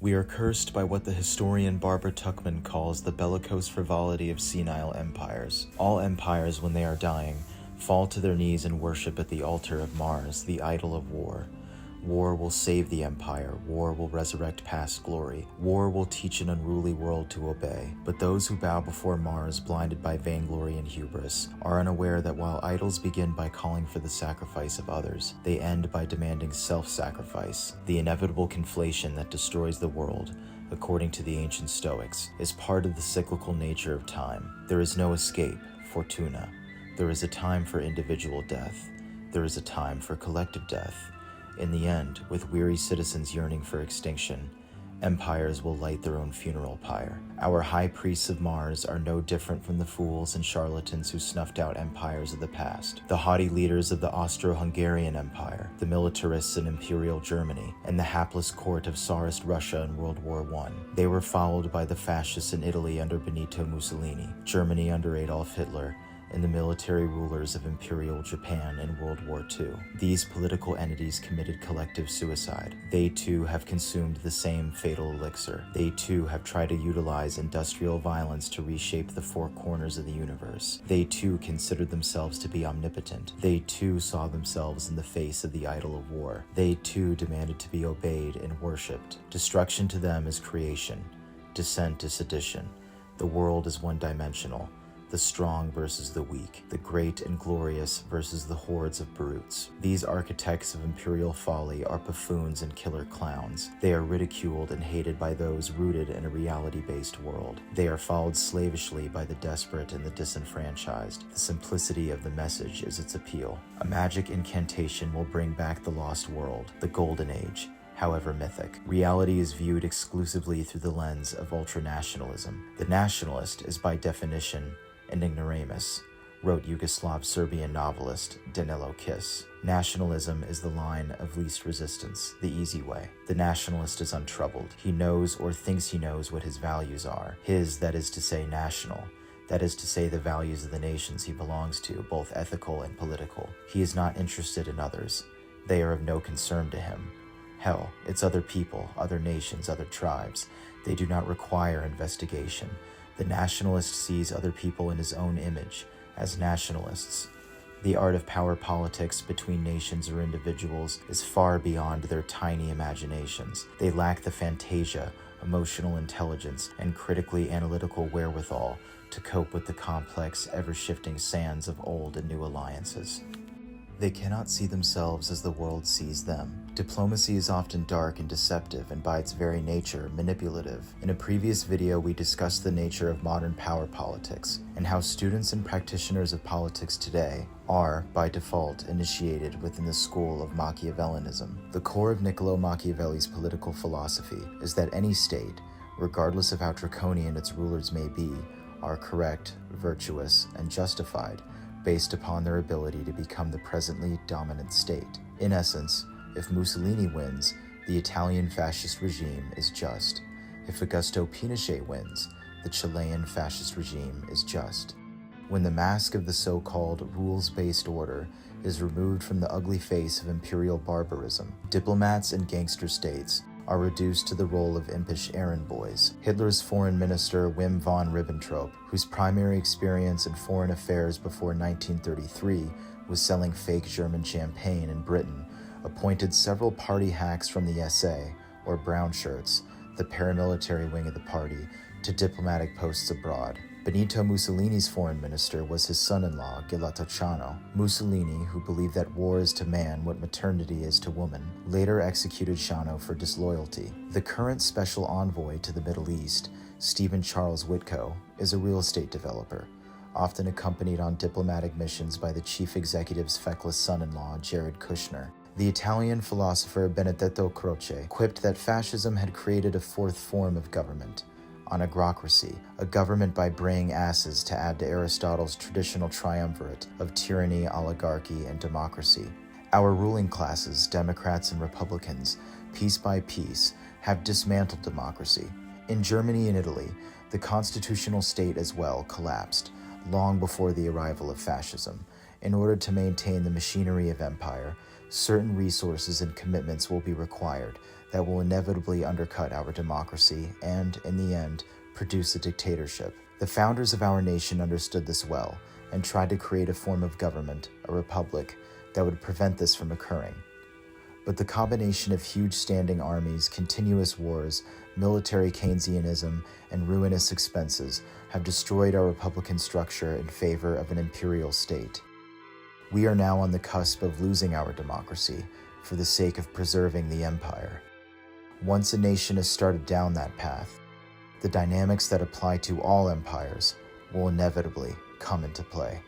We are cursed by what the historian Barbara Tuchman calls the bellicose frivolity of senile empires. All empires, when they are dying, fall to their knees and worship at the altar of Mars, the idol of war. War will save the empire. War will resurrect past glory. War will teach an unruly world to obey. But those who bow before Mars, blinded by vainglory and hubris, are unaware that while idols begin by calling for the sacrifice of others, they end by demanding self-sacrifice. The inevitable conflation that destroys the world, according to the ancient Stoics, is part of the cyclical nature of time. There is no escape, fortuna. There is a time for individual death. There is a time for collective death. In the end, with weary citizens yearning for extinction, empires will light their own funeral pyre. Our high priests of Mars are no different from the fools and charlatans who snuffed out empires of the past. The haughty leaders of the Austro-Hungarian Empire, the militarists in Imperial Germany, and the hapless court of Tsarist Russia in World War I. They were followed by the fascists in Italy under Benito Mussolini, Germany under Adolf Hitler, and the military rulers of Imperial Japan in World War II. These political entities committed collective suicide. They too have consumed the same fatal elixir. They too have tried to utilize industrial violence to reshape the four corners of the universe. They too considered themselves to be omnipotent. They too saw themselves in the face of the idol of war. They too demanded to be obeyed and worshipped. Destruction to them is creation. Descent is sedition. The world is one-dimensional. The strong versus the weak, the great and glorious versus the hordes of brutes. These architects of imperial folly are buffoons and killer clowns. They are ridiculed and hated by those rooted in a reality-based world. They are followed slavishly by the desperate and the disenfranchised. The simplicity of the message is its appeal. A magic incantation will bring back the lost world, the golden age, however mythic. Reality is viewed exclusively through the lens of ultranationalism. The nationalist is by definition an ignoramus, wrote Yugoslav Serbian novelist Danilo Kiss. Nationalism is the line of least resistance, the easy way. The nationalist is untroubled. He knows or thinks he knows what his values are. His, that is to say, national. That is to say, the values of the nations he belongs to, both ethical and political. He is not interested in others. They are of no concern to him. Hell, it's other people, other nations, other tribes. They do not require investigation. The nationalist sees other people in his own image, as nationalists. The art of power politics between nations or individuals is far beyond their tiny imaginations. They lack the fantasia, emotional intelligence, and critically analytical wherewithal to cope with the complex, ever-shifting sands of old and new alliances. They cannot see themselves as the world sees them. Diplomacy is often dark and deceptive, and by its very nature, manipulative. In a previous video, we discussed the nature of modern power politics, and how students and practitioners of politics today are, by default, initiated within the school of Machiavellianism. The core of Niccolò Machiavelli's political philosophy is that any state, regardless of how draconian its rulers may be, are correct, virtuous, and justified, based upon their ability to become the presently dominant state. In essence, if Mussolini wins, the Italian fascist regime is just. If Augusto Pinochet wins, the Chilean fascist regime is just. When the mask of the so-called rules-based order is removed from the ugly face of imperial barbarism, diplomats and gangster states are reduced to the role of impish errand boys. Hitler's foreign minister Wim von Ribbentrop, whose primary experience in foreign affairs before 1933 was selling fake German champagne in Britain, appointed several party hacks from the SA, or brown shirts, the paramilitary wing of the party, to diplomatic posts abroad. Benito Mussolini's foreign minister was his son-in-law, Gelato Ciano. Mussolini, who believed that war is to man what maternity is to woman, later executed Ciano for disloyalty. The current special envoy to the Middle East, Stephen Charles Witko, is a real estate developer, often accompanied on diplomatic missions by the chief executive's feckless son-in-law, Jared Kushner. The Italian philosopher Benedetto Croce quipped that fascism had created a fourth form of government, onagocracy, a government by braying asses to add to Aristotle's traditional triumvirate of tyranny, oligarchy, and democracy. Our ruling classes, Democrats and Republicans, piece by piece, have dismantled democracy. In Germany and Italy, the constitutional state as well collapsed, long before the arrival of fascism. In order to maintain the machinery of empire, certain resources and commitments will be required. that will inevitably undercut our democracy and, in the end, produce a dictatorship. The founders of our nation understood this well and tried to create a form of government, a republic, that would prevent this from occurring. But the combination of huge standing armies, continuous wars, military Keynesianism, and ruinous expenses have destroyed our republican structure in favor of an imperial state. We are now on the cusp of losing our democracy for the sake of preserving the empire. Once a nation has started down that path, the dynamics that apply to all empires will inevitably come into play.